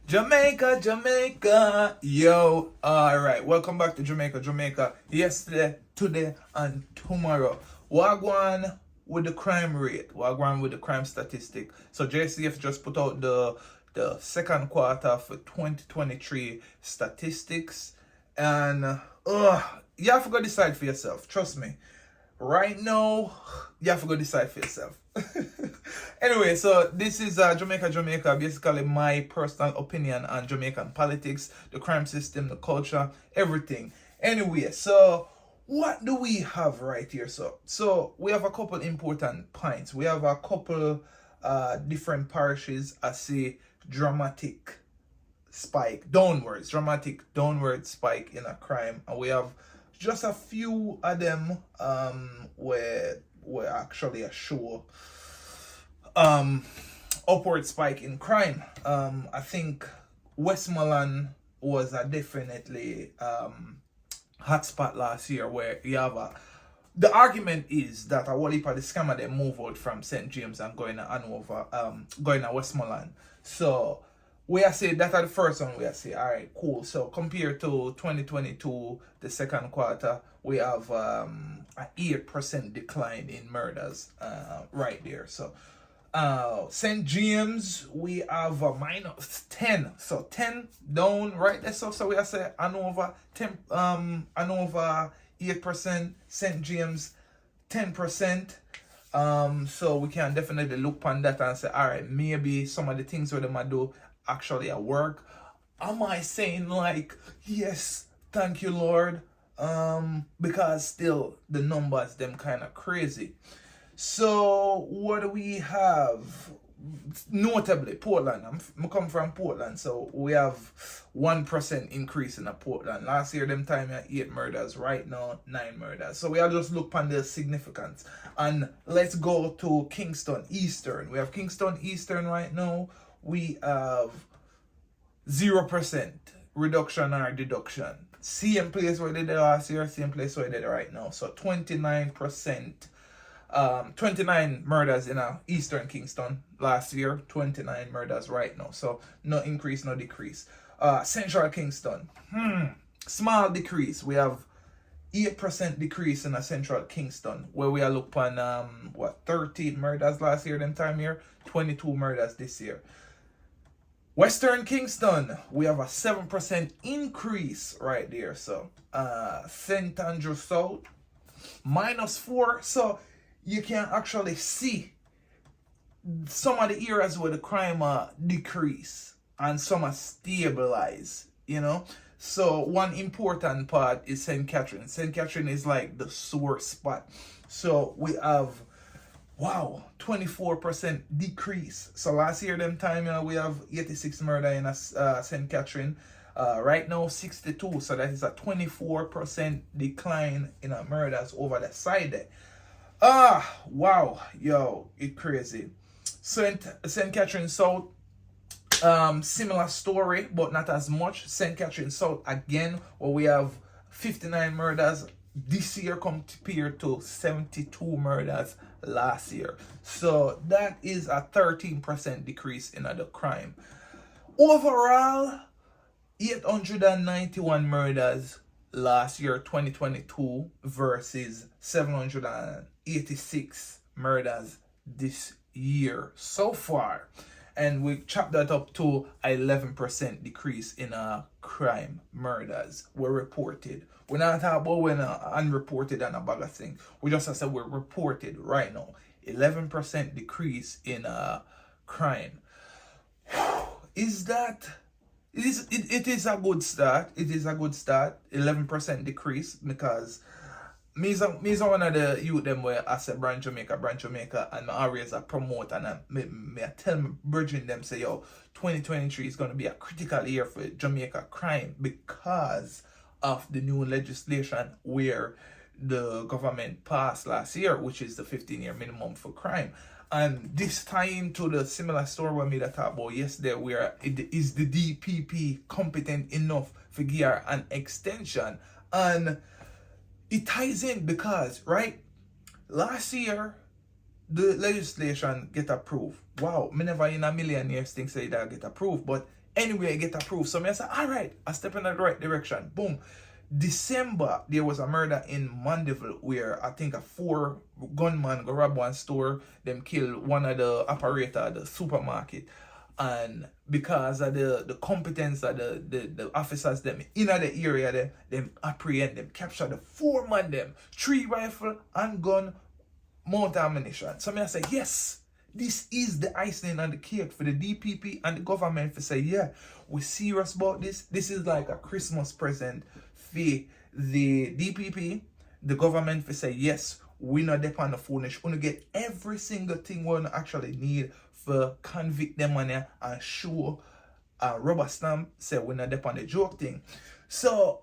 Jamaica, Jamaica, yo. Alright, welcome back to Jamaica, Jamaica. Yesterday, today, and tomorrow. Wagwan with the crime rate, Wagwan with the crime statistic. So JCF just put out the second quarter for 2023 statistics. And you have to go decide for yourself. Trust me. Right now, you have to go decide for yourself. Anyway, so this is Jamaica, Jamaica. Basically, my personal opinion on Jamaican politics, the crime system, the culture, everything. Anyway, so what do we have right here? So we have a couple important points. We have a couple different parishes. I see dramatic dramatic downward spike in a crime, and we have just a few of them where actually a show upward spike in crime. I think Westmoreland was a definitely hotspot last year where you have the argument is that a whole heap of the scammer they move out from St. James and going to Hanover, going to Westmoreland. So we are saying that are the first one we are saying, all right, cool. So compared to 2022, the second quarter, we have an 8% decline in murders right there. So St. James, we have a minus 10. So 10 down right there. So we are saying Hanover, 10, Hanover 8%, St. James 10%. So we can definitely look on that and say, all right, maybe some of the things that they might do actually at work. Am I saying like, yes, thank you, Lord? Because still the numbers them kind of crazy. So what do we have? Notably, Portland. I'm come from Portland, so we have 1% increase in Portland. Last year, them time had 8 murders. Right now, 9 murders. So we are just look on the significance. And let's go to Kingston Eastern. We have Kingston Eastern right now. We have 0% reduction or deduction. Same place where they did last year, same place where they did right now. So 29%. 29 murders in Eastern Kingston last year, 29 murders right now. So no increase, no decrease. Central Kingston, small decrease. We have 8% decrease in Central Kingston, where we are looking 13 murders last year, them time here, 22 murders this year. Western Kingston, we have a 7% increase right there. So St. Andrew South, -4. So you can actually see some of the areas where the crime decrease and some are stabilize, So one important part is St. Catherine. St. Catherine is like the sore spot. So we have 24% decrease. So last year them time we have 86 murder in St. Catherine. Right now 62. So that is a 24% decline in murders over the side there. Yo, it's crazy. St. Catherine South, similar story, but not as much. St. Catherine South again, where we have 59 murders this year compared to 72 murders last year. So that is a 13% decrease in the crime. Overall, 891 murders last year, 2022, versus 786 murders this year so far. And we chopped that up to 11% decrease in crime murders were reported. We're not talking about when unreported and a bag of thing. We just said we're reported right now. 11% decrease in crime. It is a good start. It is a good start. 11% decrease, because me is one of the youth them where I said Brand Jamaica, and I always promote, and I tell me Virgin them say, yo, 2023 is going to be a critical year for Jamaica crime because of the new legislation where the government passed last year, which is the 15-year minimum for crime. And this tying to the similar story we made a talk about yesterday, where is the DPP competent enough for give an extension? And it ties in because, right, last year the legislation get approved. Wow, me never in a million years think say that get approved, but anyway, it get approved. So me I say, all right, I step in the right direction. Boom. December, there was a murder in Mandeville where I think a 4 gunman go rob one store, them kill one of the operator of the supermarket. And because of the competence of the officers them in the area, them apprehend them, capture the 4 man them, 3 rifle and gun, mount ammunition. So I say, yes, this is the icing on the cake for the DPP and the government to say, yeah, we're serious about this. This is like a Christmas present for the DPP, the government to say, yes, we not depend on the foolish. We're going to get every single thing we actually need for convict them money and show a rubber stamp, say we're not depend on the joke thing. So,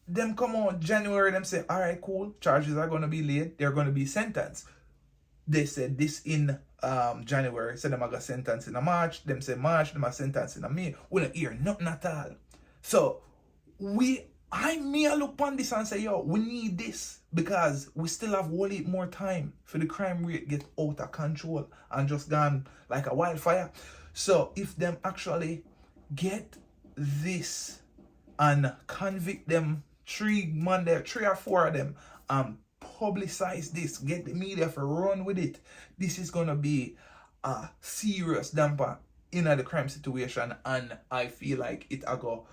them come on January, them say, all right, cool, charges are going to be laid, they're going to be sentenced. They said this in January, so them are going to sentence in a March, them say March, them are sentenced in a May. We don't hear nothing at all. So, I look on this and say, yo, we need this because we still have whole heap more time for the crime rate get out of control and just gone like a wildfire. So if them actually get this and convict them 3 or 4 of them and publicize this, get the media for run with it, this is gonna be a serious damper in the crime situation, and I feel like it go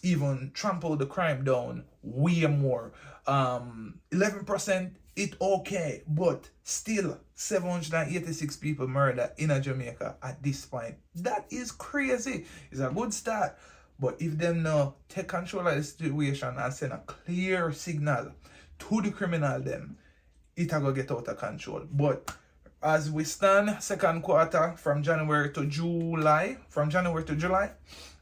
even trample the crime down way more. 11% it okay, but still 786 people murdered in Jamaica at this point. That is crazy. It's a good start, but if them now take control of the situation and send a clear signal to the criminal, them it go get out of control. But as we stand, second quarter from January to July,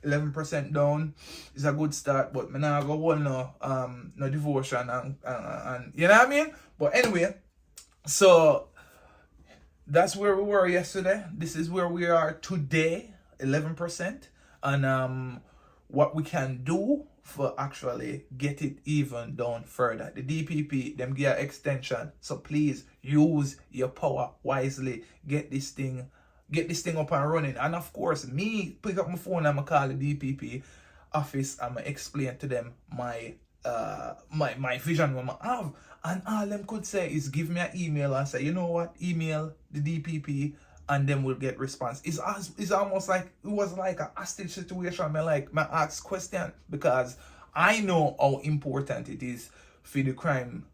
11% down is a good start, but me not go hold no devotion and you know what I mean? But anyway, so that's where we were yesterday. This is where we are today, 11%. And what we can do for actually get it even down further. The DPP, them get an extension. So please use your power wisely. Get this thing up and running. And of course, me pick up my phone and I call the DPP office and I explain to them my vision what I have. And all them could say is give me an email and say, you know what, email the DPP and then we'll get response. It's almost like it was like a hostage situation. I ask question because I know how important it is for the crime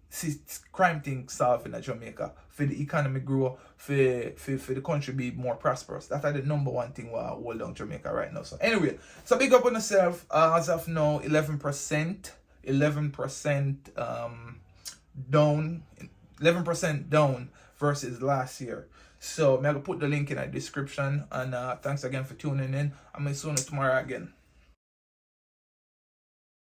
thing solved in Jamaica, for the economy grow, for the country be more prosperous. That's the number one thing we hold on Jamaica right now. So anyway, so big up on yourself. As of now, 11% down, 11% down versus last year. So I'm gonna put the link in the description, and thanks again for tuning in. I'm gonna see you tomorrow again.